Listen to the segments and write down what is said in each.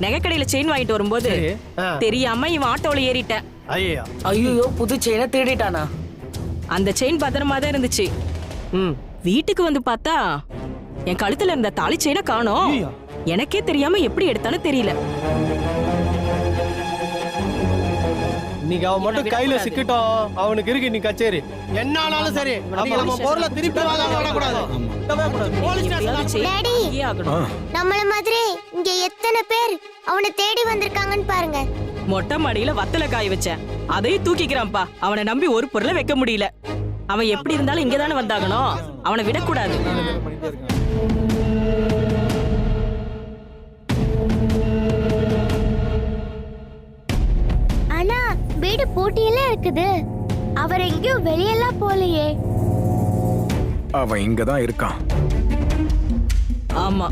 நகைக்கடையில chain வாங்கிட்டு வரும்போது தெரியாம இவன் ஆட்டோல ஏறிட்டேன். ஐயோ, புது செயினை திருடிட்டானா? அந்த செயின் பத்திரமா தான் இருந்துச்சு. வீட்டுக்கு வந்து பார்த்தா என் கழுத்துல இருந்த தாலி செயினை காணோம். எனக்கே தெரியாம எப்படி எடுத்தாலும் தெரியல. நீங்க அவன் மட்டும் கையில சிக்கிட்டோம், அவனுக்கு இருக்கு நீ கச்சேரி. என்ன ஆனாலும் சரி, நம்ம பொருளை திருப்பி வாங்காம விடக்கூடாது. டாடி, நம்மள மாதிரி இங்க எத்தனை பேர் அவனை தேடி வந்திருக்காங்கன்னு பாருங்க. மொட்டை மாடியில வத்தல காய வச்சேன், அதையும் தூக்கிக்கிறான்ப்பா. அவனை நம்பி ஒரு பொருளை வைக்க முடியல. அவன் எப்படி இருந்தாலும் இங்கதானே வந்தாகணும், அவனை விடக்கூடாது. ஆனா வீடு பூட்டியெல்லாம் இருக்குது. அவர் எங்கேயும் வெளியெல்லாம் போலையே. அவன் இங்கதான் இருக்கான். ஆமா,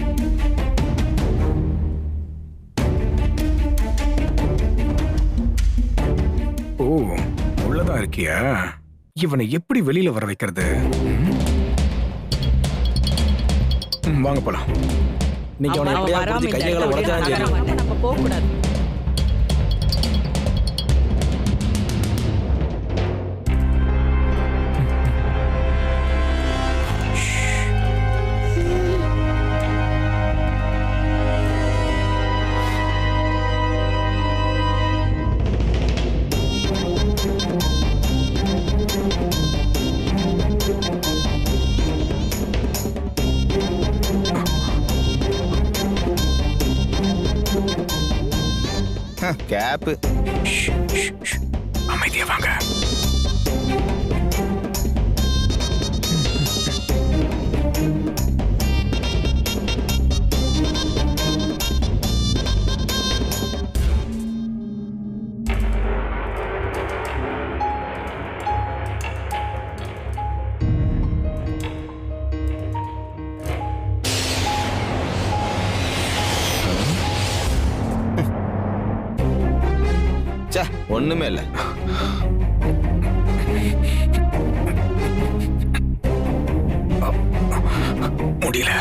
ஓ, உள்ளதான் இருக்கியா? இவனை எப்படி வெளியில வர வைக்கிறது? வாங்க போலாம். நீங்க அவனை அவன் எப்படியா வராம புடிச்சு இந்த கைகளை இடத்துல உடைச்சாலும் சரி. நகர நம்ம போக கூடாது. கேப் அமைதியா வாங்க. ஒண்ணுமே இல்ல. முடியல